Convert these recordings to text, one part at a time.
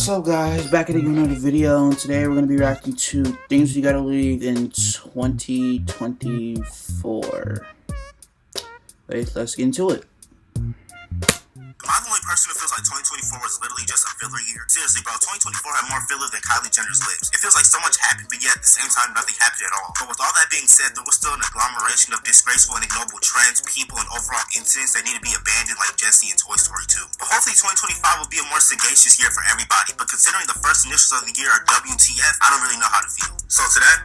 What's up, guys? Back at another video, and today we're going to be reacting to things we got to league in 2024. Let's get into it. Am I the only person who feels like 2024 was literally just a filler year? Seriously, bro, 2024 had more filler than Kylie Jenner's lips. It feels like so much happened, but yet at the same time, nothing happened at all. But with all that being said, there was still an agglomeration of disgraceful and ignoble trends, people, and overall incidents that need to be abandoned like Jessie and Toy Story 2. But hopefully 2025 will be a more sagacious year for everybody, but considering the first initials of the year are WTF, I don't really know how to feel. So today,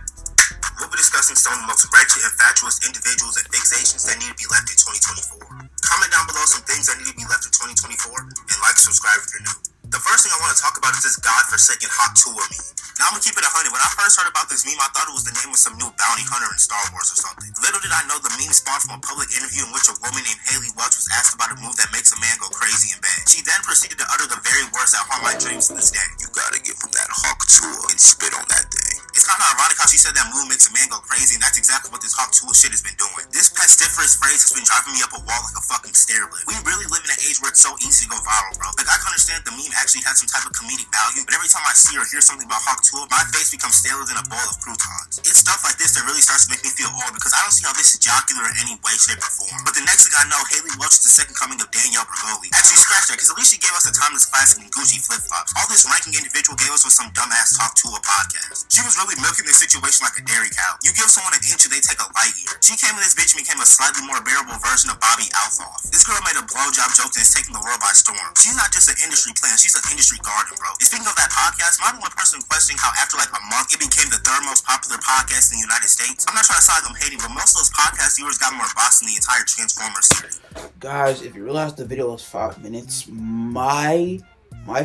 we'll be discussing some of the most wretched, infatuous individuals and fixations that need to be left in 2024. Comment down below some things that need to be left in 2024, and like and subscribe if you're new. The first thing I want to talk about is this godforsaken Hawk Tuah meme. Now I'm gonna keep it 100. When I first heard about this meme, I thought it was the name of some new bounty hunter in Star Wars or something. Little did I know the meme spawned from a public interview in which a woman named Haley Welch was asked about a move that makes a man go crazy in bed. She then proceeded to utter the very words that haunt my dreams to this day. You gotta give him that Hawk Tuah and spit on that thing. It's kind of ironic how she said that move makes a man go crazy, and that's exactly what this Hawk Tuah shit has been doing. This pestiferous phrase has been driving me up a wall like a fucking stair lift. We really live in an age where it's so easy to go viral, bro. Like, I can understand the meme actually had some type of comedic value, but every time I see or hear something about Hawk Tuah, my face becomes staler than a bowl of croutons. It's stuff like this that really starts to make me feel old, because I don't see how this is jocular in any way, shape, or form. But the next thing I know, Haley Welch is the second coming of Danielle Bregoli. Actually, scratch that, because at least she gave us a timeless classic in Gucci flip-flops. All this ranking individual gave us was some dumbass Hawk Tuah podcast. She was really milking this situation like a dairy cow. You give someone an inch and they take a light year. She came in this bitch and became a slightly more bearable version of Bobby Althoff. This girl made a blowjob joke and is taking the world by storm. She's not just an industry plant, she's an industry garden, bro. And speaking of that podcast, am I the one person questioning how after like a month it became the third most popular podcast in the United States? I'm not trying to sound like I'm hating, but most of those podcast viewers got more boss than the entire Transformers series. Guys, if you realize the video was 5 minutes, my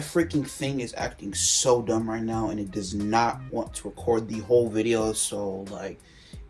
freaking thing is acting so dumb right now, and it does not want to record the whole video. So like,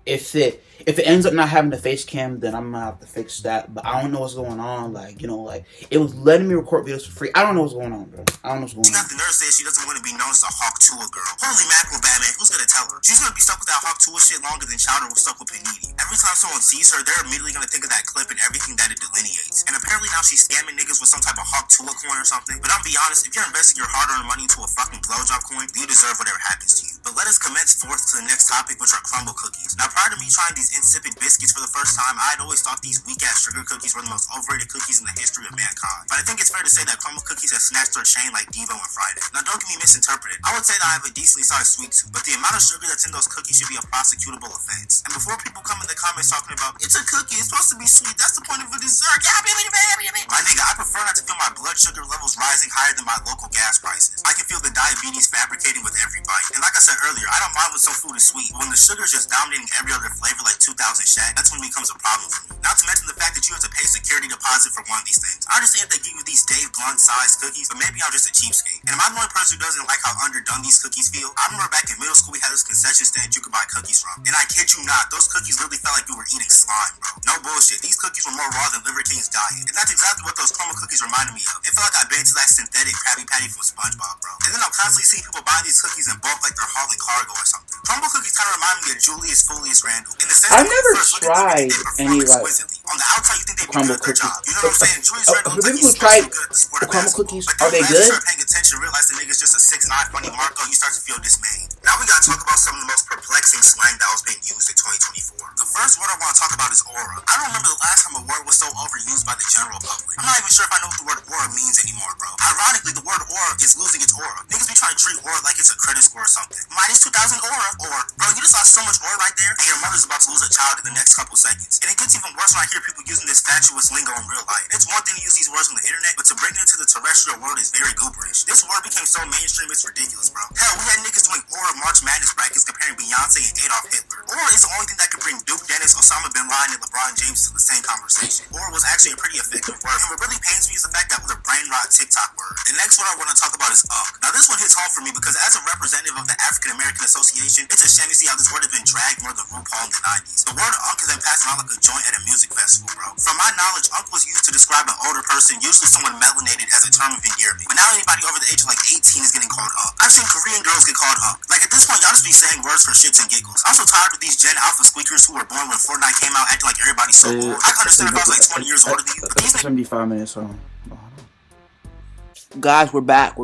if it ends up not having the face cam, then I'm gonna have to fix that. But I don't know what's going on. Like, you know, like, it was letting me record videos for free. I don't know what's going on, bro. I don't know what's going on. She got the nerve saying she doesn't want to be known as the Hawk Tuah girl. Holy mackerel, Batman, who's gonna tell her? She's gonna be stuck with that Hawk Tuah shit longer than Chowder was stuck with Panini. Every time someone sees her, they're immediately gonna think of that clip and everything that it delineates. And apparently now she's scamming niggas with some type of Hawk Tuah coin or something. But I'll be honest, if you're investing your hard-earned money into a fucking blowjob coin, then you deserve whatever happens to you. But let us commence forth to the next topic, which are crumble cookies. Now, prior to me trying these insipid biscuits for the first time, I had always thought these weak-ass sugar cookies were the most overrated cookies in the history of mankind. But I think it's fair to say that crumble cookies have snatched their chain like Devo and Friday. Now, don't get me misinterpreted. I would say that I have a decently sized sweet tooth, but the amount of sugar that's in those cookies should be a prosecutable offense. And before people come in the comments talking about, it's a cookie, it's supposed to be sweet, that's the point of a dessert. My nigga, I prefer not to feel my blood sugar levels rising higher than my local gas prices. I can feel the diabetes fabricating with every bite. And like I said earlier, I don't mind when some food is sweet. When the sugar is just dominating every other flavor like 2000 Shaq, that's when it becomes a problem for me. Not to mention the fact that you have to pay security deposit for one of these things. I understand they give you these Dave Blunt sized cookies, but maybe I'm just a cheapskate. And am I the only person who doesn't like how underdone these cookies feel? I remember back in middle school we had this concession stand you could buy cookies from. And I kid you not, those cookies really felt like you were eating slime, bro. No bullshit. These cookies were more raw than Liver King's diet. And that's exactly what those crumble cookies reminded me of. It felt like I'd been to that synthetic Krabby Patty from SpongeBob, bro. And then I'm constantly seeing people buying these cookies in bulk like they're hauling cargo or something. Crumble cookies kind of remind me of Julius Folius Randle. In the sense I've never tried any like on the outside, you think they be crumble good at their cookies. job. You know what I'm saying? Julius Randle The looks like people he's who tried good at the sport the of crumble basketball. cookies, But are they then good? you start paying attention, realize the nigga's just a 6'9" funny Marco, you start to feel dismayed. Now we gotta talk about some of the most perplexing slang that was being used in 2024. The first word I want to talk about is aura. I don't remember the last time a word was so overused by the general public. I'm not even sure if I know what the word aura means anymore, bro. Ironically, the word aura is losing its aura. Niggas be trying to treat aura like it's a credit score or something. Minus 2,000 aura, or bro, you just lost so much aura right there, and your mother's about to lose a child in the next couple seconds. And it gets even worse when I hear people using this fatuous lingo in real life. It's one thing to use these words on the internet, but to bring it into the terrestrial world is very gooberish. This word became so mainstream, it's ridiculous, bro. Hell, we had niggas doing aura March Madness brackets comparing Beyonce and Adolf Hitler. Aura is the only thing that could bring Duke Dennis, Osama Bin Laden, and LeBron James to the same conversation. Aura was actually a pretty effective word, and what really pains me is the fact that with a brain rot TikTok word. The next one I want to talk about is unk. Now this one hits home for me because as a representative of the African American Association, it's a shame to see how this word has been dragged more than RuPaul in the 90s. The word unk has been passed around like a joint at a music festival, bro. From my knowledge, unk was used to describe an older person, usually someone melanated, as a term of endearment. But now anybody over the age of like 18 is getting called unk. I've seen Korean girls get called unk. Like at this point, y'all just be saying words for shits and giggles. I'm so tired of these Gen Alpha squeakers who were born when Fortnite came out acting like everybody's so old. I can understand if I was like 20 years older than you, but these 75 minutes on. Guys, we're back.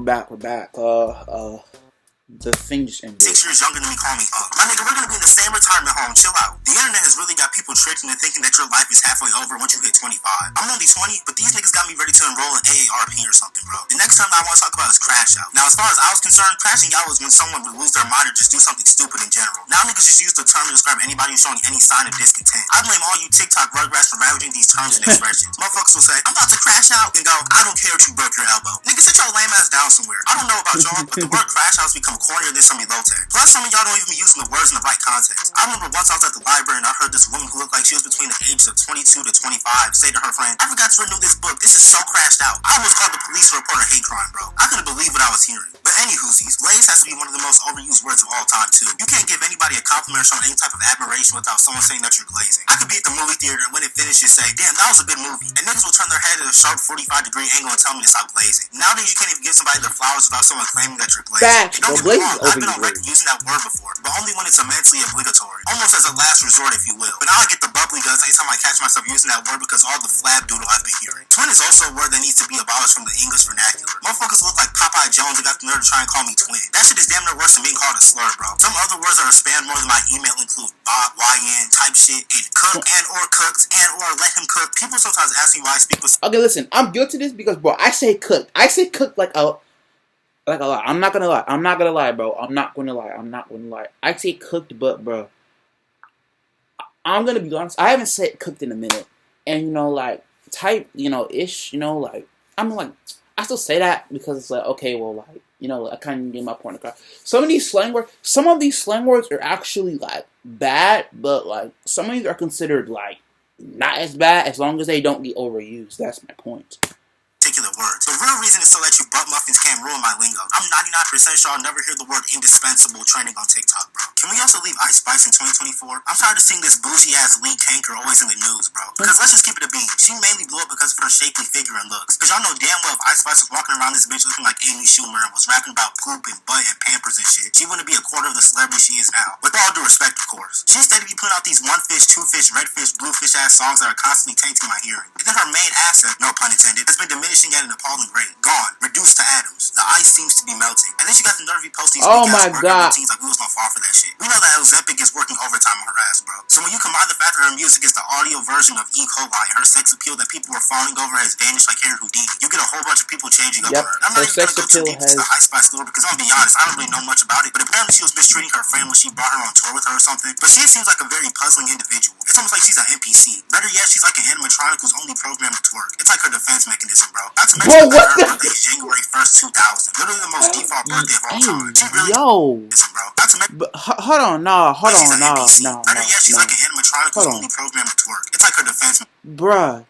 The thing just ended. 6 years younger than me, call me up. My nigga, we're gonna be in the same retirement home. Chill out. The internet has really got people tricked into thinking that your life is halfway over once you hit 25. I'm only 20, but these niggas got me ready to enroll in AARP or something, bro. The next term I want to talk about is crash out. Now, as far as I was concerned, crashing out was when someone would lose their mind or just do something stupid in general. Now niggas just use the term to describe anybody who's showing any sign of discontent. I blame all you TikTok rugrats for ravaging these terms and expressions. Motherfuckers will say, I'm about to crash out, and go, I don't care if you broke your elbow. Nigga, sit your lame ass down somewhere. I don't know about y'all, but the word crash out's become cornier than some low tech. Plus, some of y'all don't even be using the words in the right context. I remember once I was at the library and I heard this woman who looked like she was between the ages of 22 to 25 say to her friend, I forgot to renew this book. This is so crashed out. I almost called the police to report a hate crime, bro. I couldn't believe what I was hearing. But anywhoosies, laze has to be one of the most overused words of all time, too. You can't give anybody a compliment or show any type of admiration without someone saying that you're glazing. I could be at the movie theater and when it finishes say, damn, that was a good movie. And niggas will turn their head at a sharp 45-degree angle and tell me to stop glazing. Nowadays, you can't even give somebody their flowers without someone claiming that you're glazing. Facts, Don't bro. get me wrong, I've been on Glazing record using that word before, but only when it's immensely obligatory. Almost as a last resort, if you will. But now I get the bubbly guts anytime I catch myself using that word because all the flab doodle I've been hearing. Twin is also a word that needs to be abolished from the English vernacular. Motherfuckers look like Popeye Jones and got the nerve to try and call me twin. That shit is damn near worse than being called a slur, bro. Some other words that are spanned more than my email include bot, YN, type shit, and cook, and or cooked, and or let him cook. People sometimes ask me why I speak with... Okay, listen, I'm guilty of this because, bro, I say cooked. I say cooked like a lot. I'm not gonna lie, bro. I'm not gonna lie. I say cooked, but, bro, I'm gonna be honest. I haven't said cooked in a minute. And, type, ish, I still say that because it's like, okay, well, I kind of get my point across. Some of these slang words are actually, bad, but, some of these are considered, not as bad as long as they don't get overused. That's my point. Particular words. The real reason is so that you butt muffins can't ruin my lingo. I'm 99% sure I'll never hear the word indispensable trending on TikTok, bro. Can we also leave Ice Spice in 2024? I'm tired of seeing this bougie ass Lee Kanker always in the news, bro. Because let's just keep it a bean. She mainly blew up because of her shapely figure and looks. Because y'all know damn well if Ice Spice was walking around this bitch looking like Amy Schumer and was rapping about poop and butt and Pampers and shit, she wouldn't be a quarter of the celebrity she is now. With all due respect, of course. She instead of be putting out these one fish, two fish, red fish, blue fish ass songs that are constantly tainting my hearing. And then her main asset, no pun intended, has been diminishing at an appalling rate. Gone. Reduced to atoms. The ice seems to be melting. And then she got the nerve to post these weak-ass workout routines like we was gonna fall for that shit. We know that Ozempic is working overtime on her ass, bro. So when you combine the fact that her music is the audio version of E. coli and her sex appeal that people were falling over has vanished like Harry Houdini, you get a whole bunch of people changing up on her. I'm not even gonna go too deep into the Ice Spice lore because I'm gonna be honest, I don't really know much about it, but apparently she was mistreating her friend when she brought her on tour with her or something. But she seems like a very puzzling individual. It's almost like she's an NPC. Better yet, she's like an animatronic who's only programmed to twerk. It's like her defense mechanism, bro. Not to mention that her birthday is January 1st, 2000. Literally the most default birthday of all time. She really bro. Not to mention... Hold on, Better yet, she's like an animatronic who's only programmed to twerk. It's like her defense... Bruh.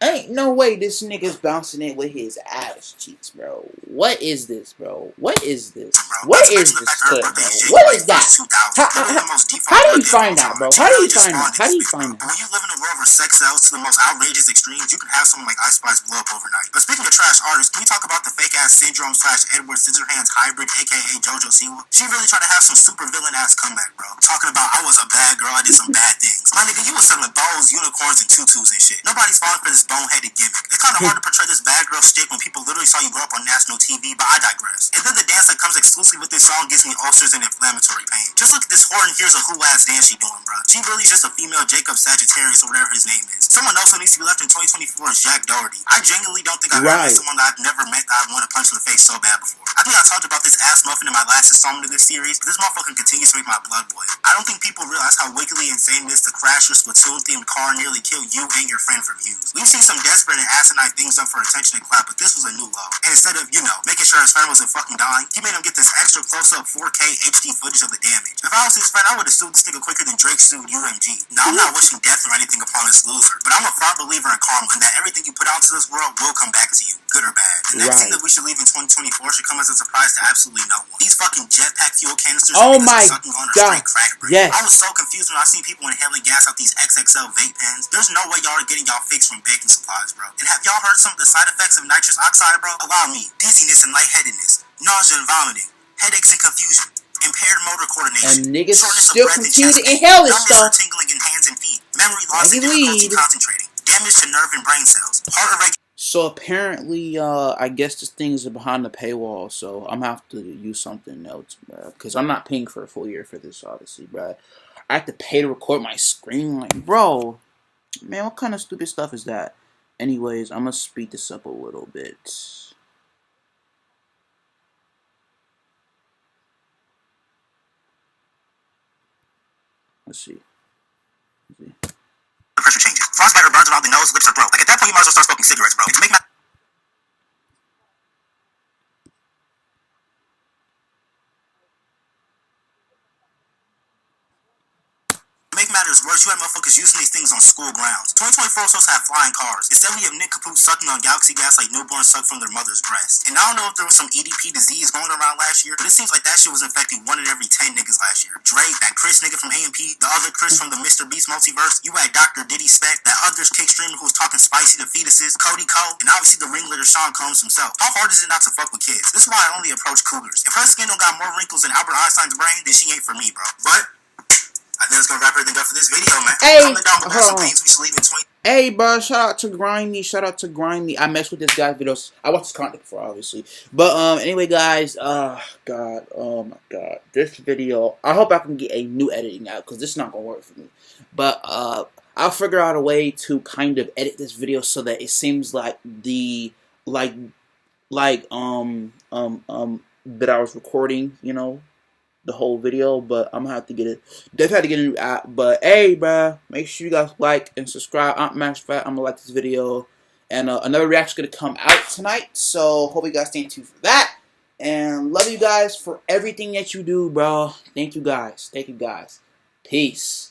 Ain't no way this nigga's bouncing it with his ass cheeks, bro. What is this, bro? What is this? What is this clip, bro? What is that? How do you find out, bro? How do you find out? When you live in a world where sex sells to the most outrageous extremes, you can have someone like Ice Spice blow up overnight. But speaking of trash artists, can we talk about the fake ass syndrome / Edward Scissorhands hybrid, aka JoJo Siwa? She really tried to have some super villain ass comeback, bro. Talking about I was a bad girl, I did some bad things. My nigga, you was selling bows, unicorns, and tutus and shit. Nobody's falling for this boneheaded gimmick. It's kind of hard to portray this bad girl shtick when people literally saw you grow up on national TV, but I digress. And then the dance that comes exclusively with this song gives me ulcers and inflammatory pain. Just look at this whore and here's a who-ass dance she doing, bro. She really is just a female Jacob Sagittarius or whatever his name is. Someone else who needs to be left in 2024 is Jack Doherty. I genuinely don't think I've ever met someone that I've never met that I'd want to punch in the face so bad before. I think I talked about this ass muffin in my last installment of this series, but this motherfucker continues to make my blood boil. I don't think people realize how wickedly insane it is to crash your Splatoon-themed car and nearly kill you and your friend for views. We've seen some desperate and asinine things done for attention and clap, but this was a new low. And instead of, making sure his friend wasn't fucking dying, he made him get this extra close-up 4K HD footage of the damage. If I was his friend, I would have sued this nigga quicker than Drake sued UMG. Now, I'm not wishing death or anything upon this loser, but I'm a firm believer in karma and that everything you put out to this world will come back to you, good or bad. The next thing that we should leave in 2024 should come as a surprise to absolutely no one. These fucking jetpack fuel canisters sucking on a straight crack break. Yes. I was so confused when I seen people inhaling gas out these XXL vape pens. There's no way y'all are getting y'all fix from baking supplies, bro. And have y'all heard some of the side effects of nitrous oxide, bro? Allow me. Dizziness and lightheadedness, nausea and vomiting, headaches and confusion, impaired motor coordination, and niggas still continue to inhale this stuff, tingling in hands and feet, memory loss and difficulty concentrating, damage to nerve and brain cells, heart irregularity. So apparently, I guess this thing is behind the paywall, so I'm gonna have to use something else, bro. Because I'm not paying for a full year for this, obviously, bro. I have to pay to record my screen, like, bro. Man, what kind of stupid stuff is that? Anyways, I'm gonna speed this up a little bit. Let's see. Pressure changes. Frostbite or burns around the nose, lips, or throat. Like at that point, you might as well start smoking cigarettes, bro. And to make matters worse, you had motherfuckers using these things on school grounds. 2024 is supposed to have flying cars. Instead, we have Nick Capoot sucking on galaxy gas like newborns suck from their mother's breast. And I don't know if there was some EDP disease going around last year, but it seems like that shit was infecting 1 in every 10 niggas last year. Drake, that Chris nigga from AMP, the other Chris from the Mr. Beast multiverse, you had Dr. Diddy Speck, that other kick streamer who was talking spicy to fetuses, Cody Cole, and obviously the ringleader Sean Combs himself. How hard is it not to fuck with kids? This is why I only approach cougars. If her skin don't got more wrinkles than Albert Einstein's brain, then she ain't for me, bro. But I think it's gonna wrap everything up for this video, man. Hey, comment down below some things we should leave in 20. Hey, bro, shout out to Grimy. Shout out to Grimy. I messed with this guy's videos. I watched his content before, obviously. But, anyway, guys, oh my God. This video, I hope I can get a new editing out, because this is not going to work for me. But, I'll figure out a way to kind of edit this video so that it seems like the, that I was recording, you know, the whole video, but I'm gonna have to get it. Definitely have to get a new app. But hey, bruh, make sure you guys like and subscribe. I'm Max Fat. I'm gonna like this video, and another reaction gonna come out tonight. So hope you guys stay tuned for that. And love you guys for everything that you do, bro. Thank you guys. Thank you guys. Peace.